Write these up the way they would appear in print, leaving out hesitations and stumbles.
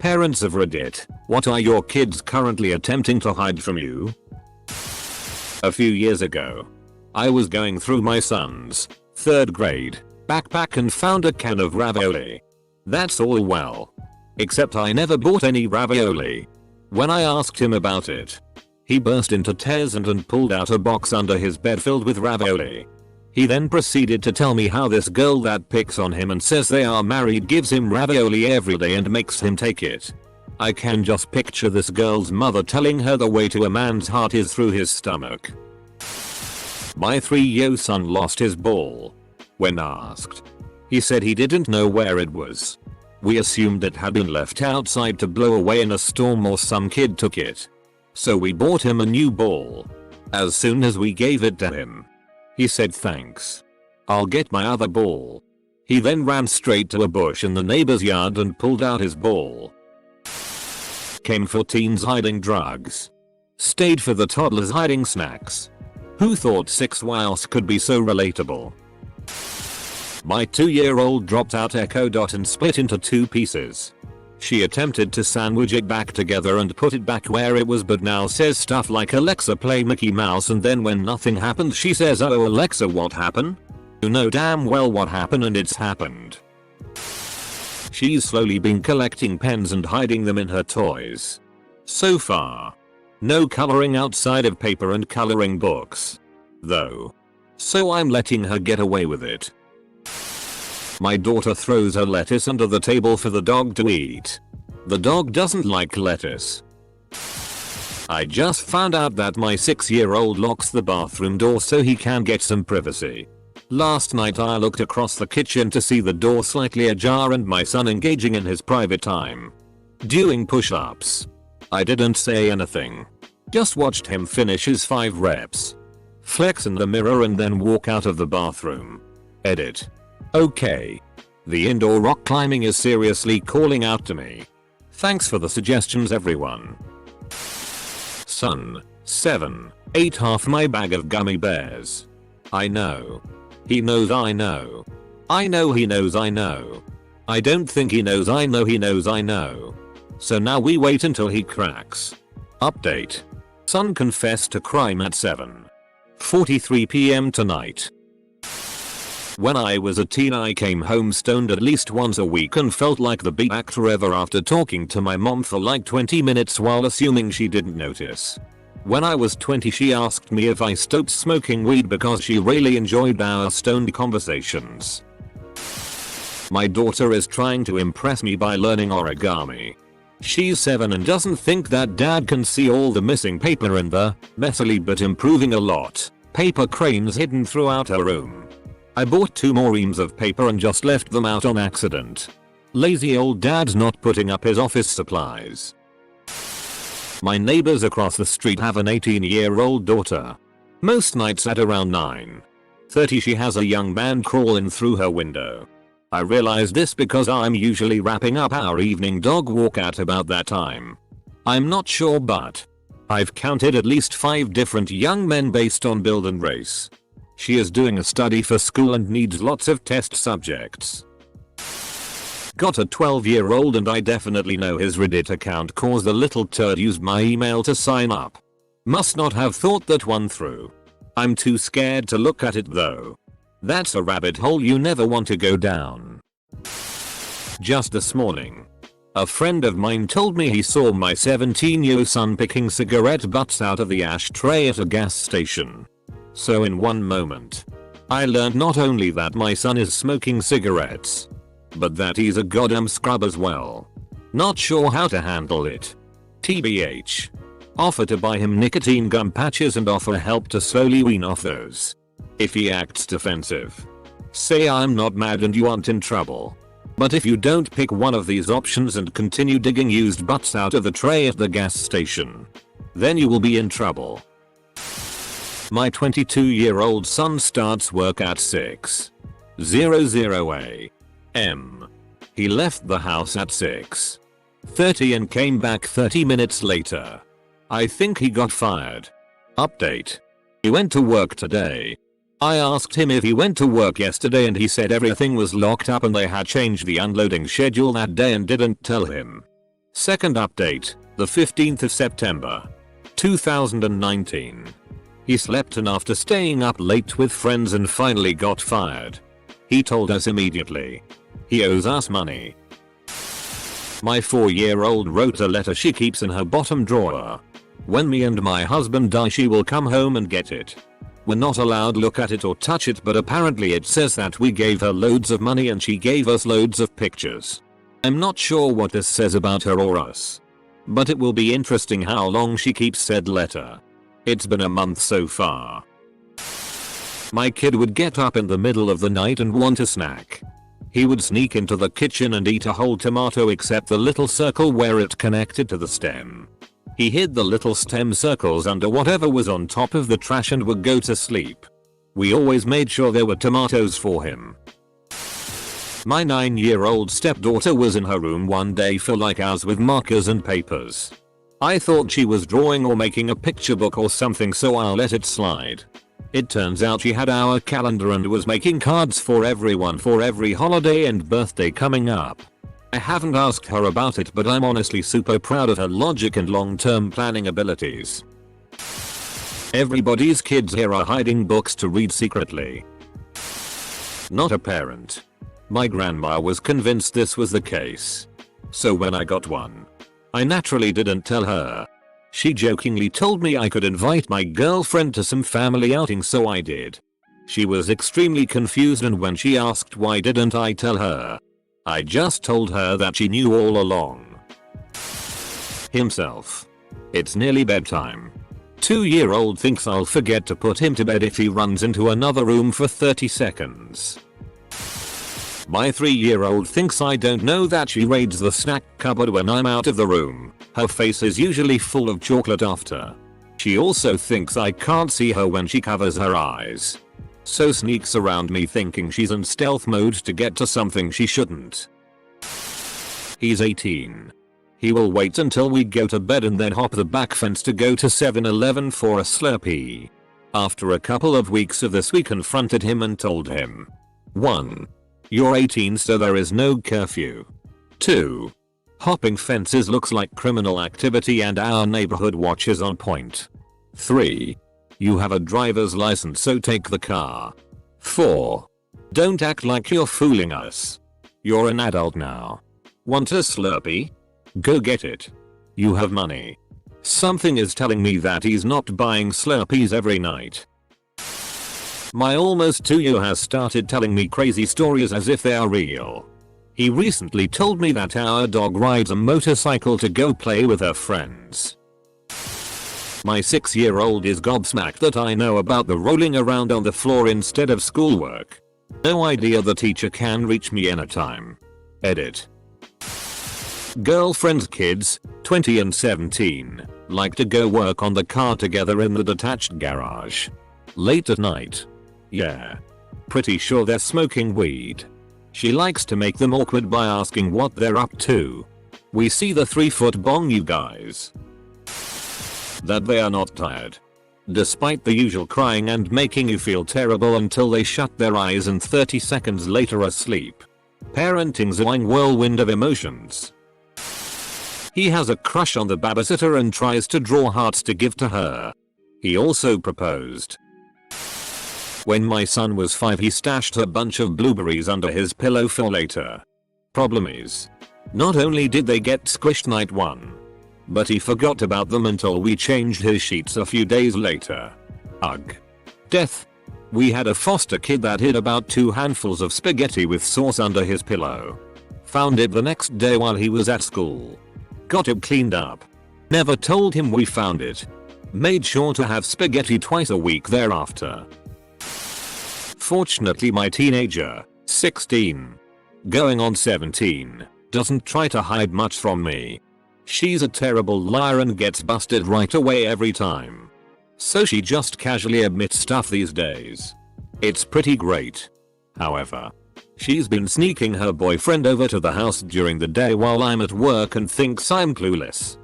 Parents of Reddit, what are your kids currently attempting to hide from you? A few years ago, I was going through my son's 3rd grade backpack and found a can of ravioli. That's all well. Except I never bought any ravioli. When I asked him about it, he burst into tears and pulled out a box under his bed filled with ravioli. He then proceeded to tell me how this girl that picks on him and says they are married gives him ravioli every day and makes him take it. I can just picture this girl's mother telling her the way to a man's heart is through his stomach. My 3-year-old son lost his ball. When asked, he said he didn't know where it was. We assumed it had been left outside to blow away in a storm or some kid took it. So we bought him a new ball. As soon as we gave it to him, he said thanks. I'll get my other ball. He then ran straight to a bush in the neighbor's yard and pulled out his ball. Came for teens hiding drugs. Stayed for the toddlers hiding snacks. Who thought 6 wows could be so relatable? My 2-year-old dropped out Echo Dot and split into 2 pieces. She attempted to sandwich it back together and put it back where it was but now says stuff like Alexa play Mickey Mouse and then when nothing happened she says oh Alexa what happened? You know damn well what happened and it's happened. She's slowly been collecting pens and hiding them in her toys. So far, no coloring outside of paper and coloring books. Though. So I'm letting her get away with it. My daughter throws her lettuce under the table for the dog to eat. The dog doesn't like lettuce. I just found out that my 6-year-old locks the bathroom door so he can get some privacy. Last night I looked across the kitchen to see the door slightly ajar and my son engaging in his private time. Doing push-ups. I didn't say anything. Just watched him finish his 5 reps. Flex in the mirror and then walk out of the bathroom. Edit. Okay. The indoor rock climbing is seriously calling out to me. Thanks for the suggestions everyone. Son, 7, ate half my bag of gummy bears. I know. He knows I know. I know he knows I know. I don't think he knows I know he knows I know. So now we wait until he cracks. Update. Son confessed to crime at 7:43 p.m. tonight. When I was a teen I came home stoned at least once a week and felt like the best actor ever after talking to my mom for like 20 minutes while assuming she didn't notice. When I was 20 she asked me if I stopped smoking weed because she really enjoyed our stoned conversations. My daughter is trying to impress me by learning origami. She's 7 and doesn't think that dad can see all the missing paper in the, messily but improving a lot, paper cranes hidden throughout her room. I bought 2 more reams of paper and just left them out on accident. Lazy old dad's not putting up his office supplies. My neighbors across the street have an 18-year-old daughter. Most nights at around 9:30 she has a young man crawl in through her window. I realized this because I'm usually wrapping up our evening dog walk at about that time. I'm not sure but I've counted at least 5 different young men based on build and race. She is doing a study for school and needs lots of test subjects. Got a 12-year-old and I definitely know his Reddit account cause the little turd used my email to sign up. Must not have thought that one through. I'm too scared to look at it though. That's a rabbit hole you never want to go down. Just this morning, a friend of mine told me he saw my 17-year-old son picking cigarette butts out of the ashtray at a gas station. So in one moment, I learned not only that my son is smoking cigarettes, but that he's a goddamn scrub as well. Not sure how to handle it. TBH. Offer to buy him nicotine gum patches and offer help to slowly wean off those. If he acts defensive, say I'm not mad and you aren't in trouble. But if you don't pick one of these options and continue digging used butts out of the tray at the gas station, then you will be in trouble. My 22-year-old son starts work at 6:00 a.m. He left the house at 6:30 and came back 30 minutes later. I think he got fired. Update. He went to work today. I asked him if he went to work yesterday and he said everything was locked up and they had changed the unloading schedule that day and didn't tell him. Second update, the 15th of September, 2019. He slept in after staying up late with friends and finally got fired. He told us immediately. He owes us money. My 4-year-old wrote a letter she keeps in her bottom drawer. When me and my husband die, she will come home and get it. We're not allowed look at it or touch it, but apparently it says that we gave her loads of money and she gave us loads of pictures. I'm not sure what this says about her or us, but it will be interesting how long she keeps said letter. It's been a month so far. My kid would get up in the middle of the night and want a snack. He would sneak into the kitchen and eat a whole tomato except the little circle where it connected to the stem. He hid the little stem circles under whatever was on top of the trash and would go to sleep. We always made sure there were tomatoes for him. My 9-year-old stepdaughter was in her room one day for like hours with markers and papers. I thought she was drawing or making a picture book or something, so I let it slide. It turns out she had our calendar and was making cards for everyone for every holiday and birthday coming up. I haven't asked her about it, but I'm honestly super proud of her logic and long-term planning abilities. Everybody's kids here are hiding books to read secretly. Not a parent. My grandma was convinced this was the case. So when I got one, I naturally didn't tell her. She jokingly told me I could invite my girlfriend to some family outing, so I did. She was extremely confused, and when she asked why didn't I tell her, I just told her that she knew all along. Himself. It's nearly bedtime. 2-year-old thinks I'll forget to put him to bed if he runs into another room for 30 seconds. My 3-year-old thinks I don't know that she raids the snack cupboard when I'm out of the room. Her face is usually full of chocolate after. She also thinks I can't see her when she covers her eyes, so sneaks around me thinking she's in stealth mode to get to something she shouldn't. He's 18. He will wait until we go to bed and then hop the back fence to go to 7-Eleven for a Slurpee. After a couple of weeks of this, we confronted him and told him, 1. You're 18, so there is no curfew. 2. Hopping fences looks like criminal activity and our neighborhood watch is on point. 3. You have a driver's license, so take the car. 4. Don't act like you're fooling us. You're an adult now. Want a Slurpee? Go get it. You have money. Something is telling me that he's not buying Slurpees every night. My almost 2-year has started telling me crazy stories as if they are real. He recently told me that our dog rides a motorcycle to go play with her friends. My 6-year-old is gobsmacked that I know about the rolling around on the floor instead of schoolwork. No idea the teacher can reach me anytime. Edit. Girlfriend's kids, 20 and 17, like to go work on the car together in the detached garage. Late at night. Yeah. Pretty sure they're smoking weed. She likes to make them awkward by asking what they're up to. We see the 3-foot bong, you guys. That they are not tired. Despite the usual crying and making you feel terrible until they shut their eyes and 30 seconds later are asleep. Parenting's a whirlwind of emotions. He has a crush on the babysitter and tries to draw hearts to give to her. He also proposed. When my son was 5, he stashed a bunch of blueberries under his pillow for later. Problem is, not only did they get squished night 1, but he forgot about them until we changed his sheets a few days later. Ugh. Death. We had a foster kid that hid about 2 handfuls of spaghetti with sauce under his pillow. Found it the next day while he was at school. Got it cleaned up. Never told him we found it. Made sure to have spaghetti twice a week thereafter. Fortunately, my teenager, 16, going on 17, doesn't try to hide much from me. She's a terrible liar and gets busted right away every time. So she just casually admits stuff these days. It's pretty great. However, she's been sneaking her boyfriend over to the house during the day while I'm at work and thinks I'm clueless.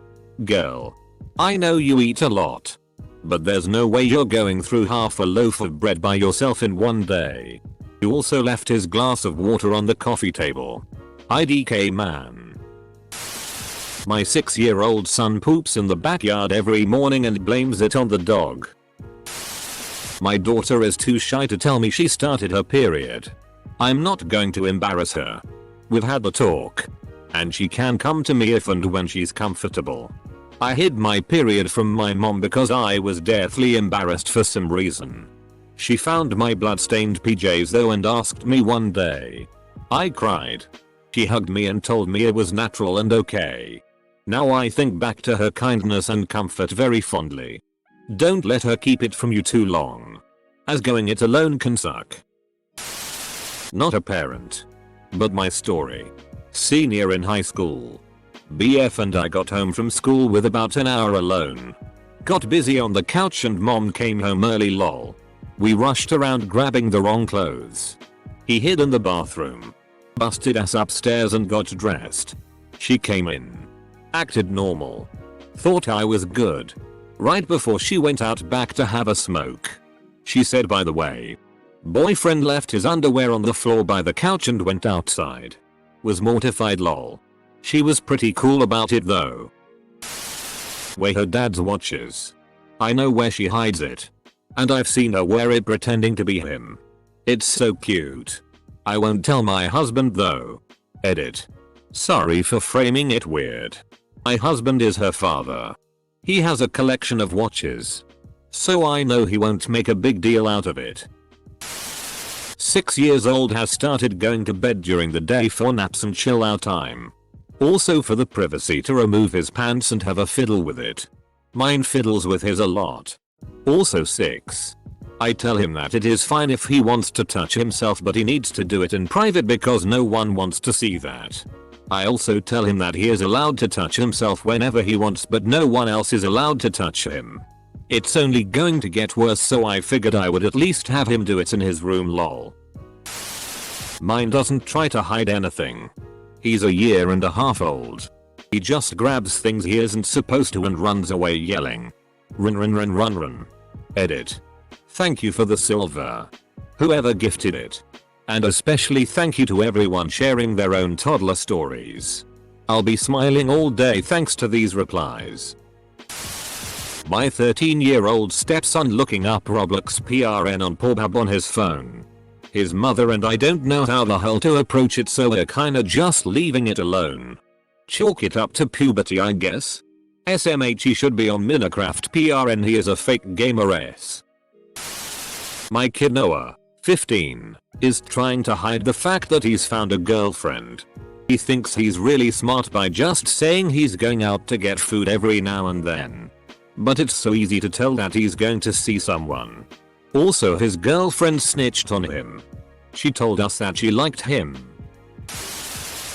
Girl, I know you eat a lot, but there's no way you're going through half a loaf of bread by yourself in one day. You also left his glass of water on the coffee table. IDK man. My 6-year-old son poops in the backyard every morning and blames it on the dog. My daughter is too shy to tell me she started her period. I'm not going to embarrass her. We've had the talk. And she can come to me if and when she's comfortable. I hid my period from my mom because I was deathly embarrassed for some reason. She found my blood-stained PJs though and asked me one day. I cried. She hugged me and told me it was natural and okay. Now I think back to her kindness and comfort very fondly. Don't let her keep it from you too long, as going it alone can suck. Not a parent, but my story. Senior in high school. BF and I got home from school with about an hour alone. Got busy on the couch and mom came home early lol. We rushed around grabbing the wrong clothes. He hid in the bathroom. Busted ass upstairs and got dressed. She came in. Acted normal. Thought I was good. Right before she went out back to have a smoke. She said, by the way, boyfriend left his underwear on the floor by the couch and went outside. Was mortified lol. She was pretty cool about it though. Where her dad's watches. I know where she hides it. And I've seen her wear it pretending to be him. It's so cute. I won't tell my husband though. Edit. Sorry for framing it weird. My husband is her father. He has a collection of watches. So I know he won't make a big deal out of it. 6 years old has started going to bed during the day for naps and chill out time. Also for the privacy to remove his pants and have a fiddle with it. Mine fiddles with his a lot. Also 6. I tell him that it is fine if he wants to touch himself but he needs to do it in private because no one wants to see that. I also tell him that he is allowed to touch himself whenever he wants but no one else is allowed to touch him. It's only going to get worse so I figured I would at least have him do it in his room lol. Mine doesn't try to hide anything. He's a year and a half old. He just grabs things he isn't supposed to and runs away yelling. Run run run run run. Edit. Thank you for the silver. Whoever gifted it. And especially thank you to everyone sharing their own toddler stories. I'll be smiling all day thanks to these replies. My 13-year-old stepson looking up Roblox PRN on Pornhub on his phone. His mother and I don't know how the hell to approach it so we're kinda just leaving it alone. Chalk it up to puberty I guess. SMH he should be on Minecraft PRN he is a fake gamer s. My kid Noah, 15, is trying to hide the fact that he's found a girlfriend. He thinks he's really smart by just saying he's going out to get food every now and then. But it's so easy to tell that he's going to see someone. Also his girlfriend snitched on him. She told us that she liked him.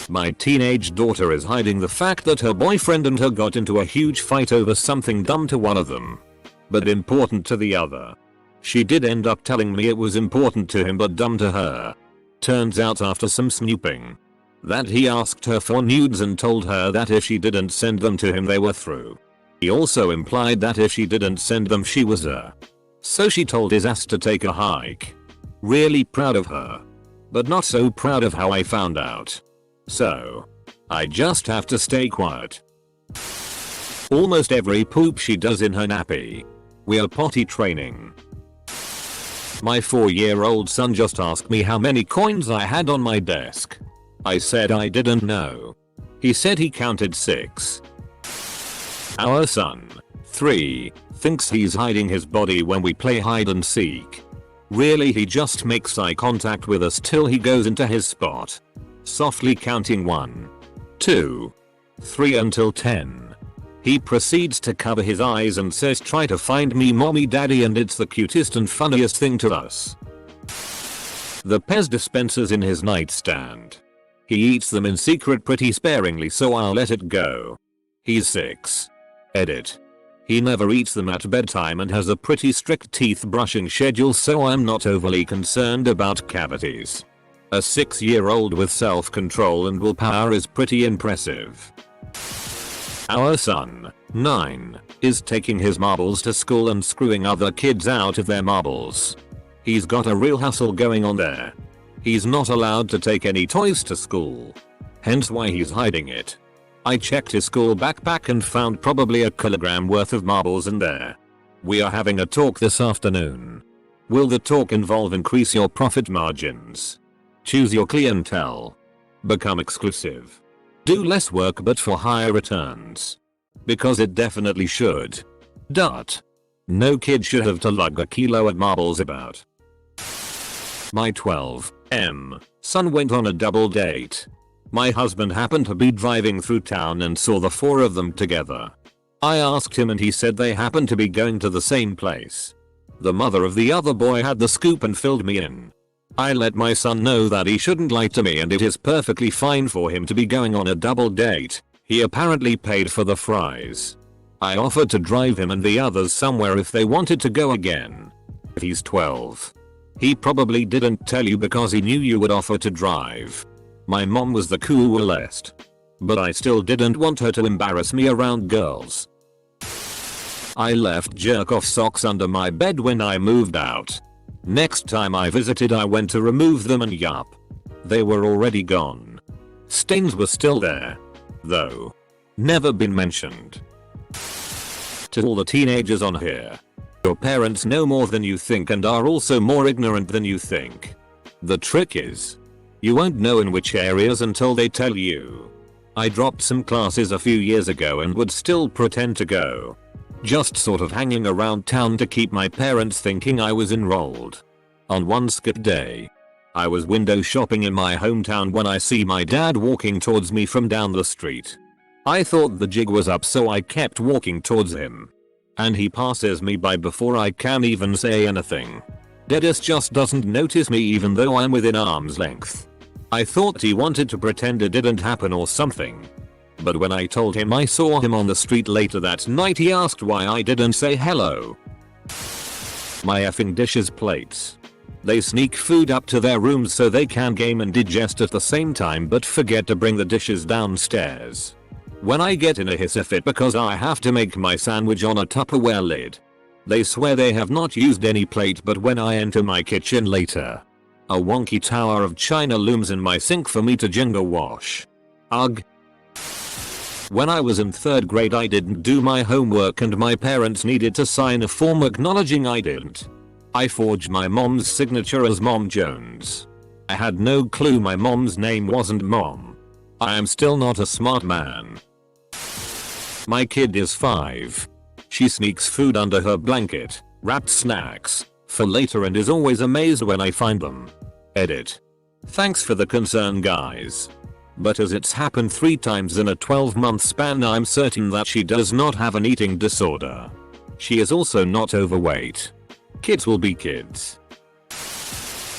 My teenage daughter is hiding the fact that her boyfriend and her got into a huge fight over something dumb to one of them, but important to the other. She did end up telling me it was important to him but dumb to her. Turns out after some snooping, that he asked her for nudes and told her that if she didn't send them to him they were through. He also implied that if she didn't send them she was so she told his ass to take a hike. Really proud of her. But not so proud of how I found out. So, I just have to stay quiet. Almost every poop she does in her nappy. We're potty training. My 4-year-old son just asked me how many coins I had on my desk. I said I didn't know. He said he counted 6. Our son, 3, thinks he's hiding his body when we play hide and seek. Really he just makes eye contact with us till he goes into his spot. Softly counting 1, 2, 3 until 10. He proceeds to cover his eyes and says try to find me mommy daddy and it's the cutest and funniest thing to us. The Pez dispensers in his nightstand. He eats them in secret pretty sparingly so I'll let it go. He's 6. Edit. He never eats them at bedtime and has a pretty strict teeth brushing schedule so I'm not overly concerned about cavities. A 6-year-old with self-control and willpower is pretty impressive. Our son, 9, is taking his marbles to school and screwing other kids out of their marbles. He's got a real hustle going on there. He's not allowed to take any toys to school. Hence why he's hiding it. I checked his school backpack and found probably a kilogram worth of marbles in there. We are having a talk this afternoon. Will the talk involve increase your profit margins? Choose your clientele. Become exclusive. Do less work but for higher returns. Because it definitely should. No kid should have to lug a kilo of marbles about. My 12M son went on a double date. My husband happened to be driving through town and saw the four of them together. I asked him and he said they happened to be going to the same place. The mother of the other boy had the scoop and filled me in. I let my son know that he shouldn't lie to me and it is perfectly fine for him to be going on a double date. He apparently paid for the fries. I offered to drive him and the others somewhere if they wanted to go again. He's 12. He probably didn't tell you because he knew you would offer to drive. My mom was the coolest. But I still didn't want her to embarrass me around girls. I left jerk-off socks under my bed when I moved out. Next time I visited I went to remove them and yup. They were already gone. Stains were still there. Though. Never been mentioned. To all the teenagers on here. Your parents know more than you think and are also more ignorant than you think. The trick is, you won't know in which areas until they tell you. I dropped some classes a few years ago and would still pretend to go. Just sort of hanging around town to keep my parents thinking I was enrolled. On one skip day, I was window shopping in my hometown when I see my dad walking towards me from down the street. I thought the jig was up so I kept walking towards him. And he passes me by before I can even say anything. Deadass just doesn't notice me even though I'm within arm's length. I thought he wanted to pretend it didn't happen or something. But when I told him I saw him on the street later that night he asked why I didn't say hello. My effing dishes plates. They sneak food up to their rooms so they can game and digest at the same time but forget to bring the dishes downstairs. When I get in a hissy fit because I have to make my sandwich on a Tupperware lid. They swear they have not used any plate but when I enter my kitchen later, a wonky tower of china looms in my sink for me to Jenga wash. Ugh. When I was in 3rd grade I didn't do my homework and my parents needed to sign a form acknowledging I didn't. I forged my mom's signature as Mom Jones. I had no clue my mom's name wasn't Mom. I am still not a smart man. My kid is 5. She sneaks food under her blanket, wrapped snacks, for later and is always amazed when I find them. Edit. Thanks for the concern guys. But as it's happened 3 times in a 12-month span I'm certain that she does not have an eating disorder. She is also not overweight. Kids will be kids.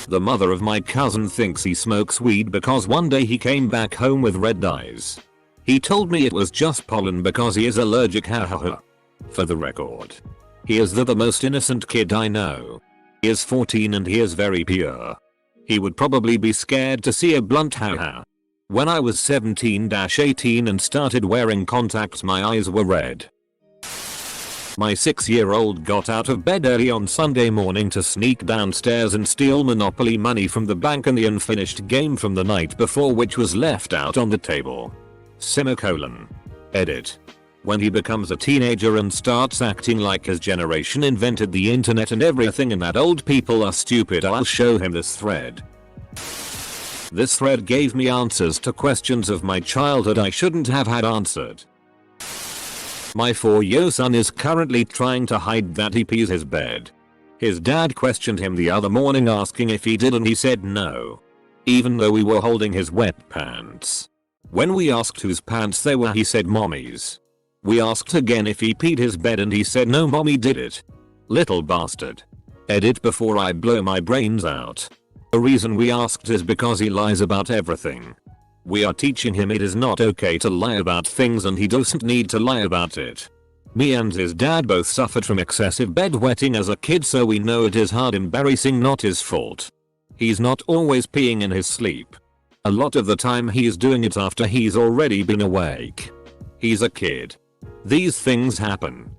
The mother of my cousin thinks he smokes weed because one day he came back home with red eyes. He told me it was just pollen because he is allergic, hahaha. For the record, he is the most innocent kid I know. He is 14 and he is very pure. He would probably be scared to see a blunt, haha. When I was 17-18 and started wearing contacts my eyes were red. My 6-year-old got out of bed early on Sunday morning to sneak downstairs and steal Monopoly money from the bank and the unfinished game from the night before which was left out on the table. Semicolon. Edit. When he becomes a teenager and starts acting like his generation invented the internet and everything and that old people are stupid, I'll show him this thread. This thread gave me answers to questions of my childhood I shouldn't have had answered. My 4-year-old son is currently trying to hide that he pees his bed. His dad questioned him the other morning asking if he did and he said no. Even though we were holding his wet pants. When we asked whose pants they were he said mommy's. We asked again if he peed his bed and he said no, mommy did it. Little bastard. Edit before I blow my brains out. The reason we asked is because he lies about everything. We are teaching him it is not okay to lie about things and he doesn't need to lie about it. Me and his dad both suffered from excessive bedwetting as a kid so we know it is hard embarrassing, not his fault. He's not always peeing in his sleep. A lot of the time he's doing it after he's already been awake. He's a kid. These things happen.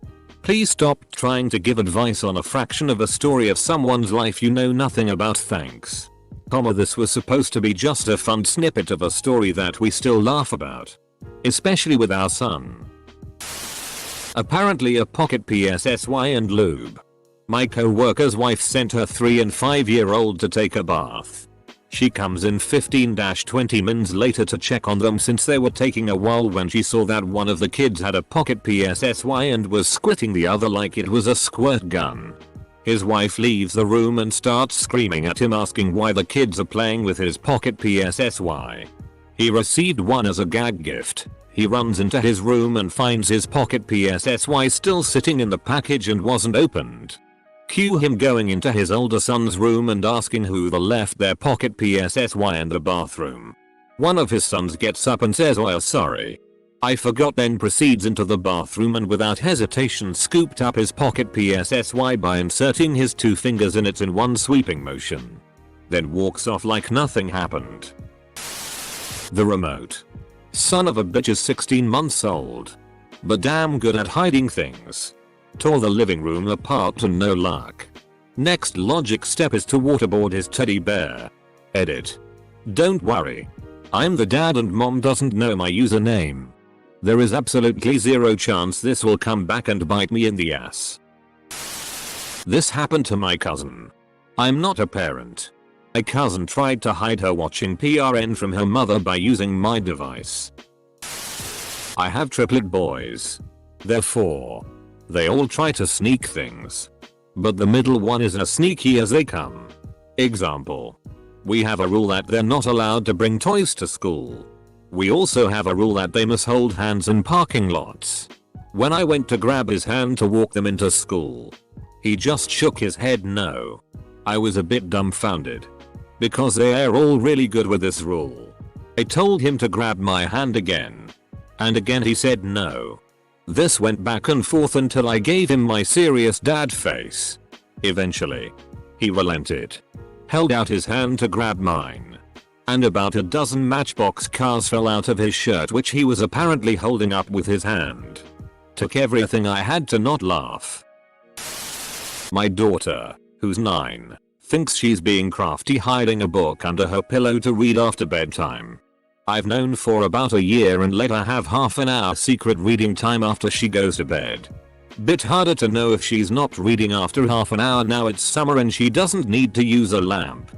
Please stop trying to give advice on a fraction of a story of someone's life you know nothing about, thanks. This was supposed to be just a fun snippet of a story that we still laugh about. especially with our son. Apparently a pocket PSSY and lube. My co-worker's wife sent her 3 and 5-year-old to take a bath. She comes in 15-20 minutes later to check on them since they were taking a while when she saw that one of the kids had a pocket PSSY and was squirting the other like it was a squirt gun. His wife leaves the room and starts screaming at him asking why the kids are playing with his pocket PSSY. He received one as a gag gift. He runs into his room and finds his pocket PSSY still sitting in the package and wasn't opened. Cue him going into his older son's room and asking who the left their pocket PSSY in the bathroom. One of his sons gets up and says, "Oh, sorry, I forgot," then proceeds into the bathroom and without hesitation scooped up his pocket PSSY by inserting his 2 fingers in it in one sweeping motion. Then walks off like nothing happened. The remote. Son of a bitch is 16 months old, but damn good at hiding things. Tore the living room apart and no luck. Next logic step is to waterboard his teddy bear. Edit. Don't worry. I'm the dad and mom doesn't know my username. There is absolutely zero chance this will come back and bite me in the ass. This happened to my cousin. I'm not a parent. My cousin tried to hide her watching PRN from her mother by using my device. I have triplet boys. They're 4. They all try to sneak things. But the middle one is as sneaky as they come. Example. We have a rule that they're not allowed to bring toys to school. We also have a rule that they must hold hands in parking lots. When I went to grab his hand to walk them into school, he just shook his head no. I was a bit dumbfounded. Because they are all really good with this rule. I told him to grab my hand again. And again he said no. This went back and forth until I gave him my serious dad face. Eventually, he relented. Held out his hand to grab mine. And about a dozen Matchbox cars fell out of his shirt which he was apparently holding up with his hand. Took everything I had to not laugh. My daughter, who's 9. Thinks she's being crafty hiding a book under her pillow to read after bedtime. I've known for about a year and let her have half an hour secret reading time after she goes to bed. Bit harder to know if she's not reading after half an hour now it's summer and she doesn't need to use a lamp.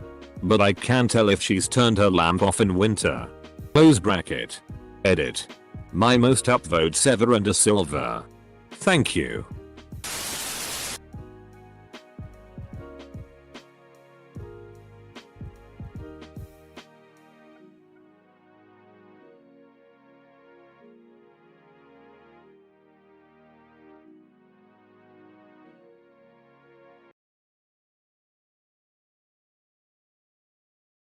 But I can tell if she's turned her lamp off in winter. Close bracket. Edit. My most upvotes ever and a silver. Thank you.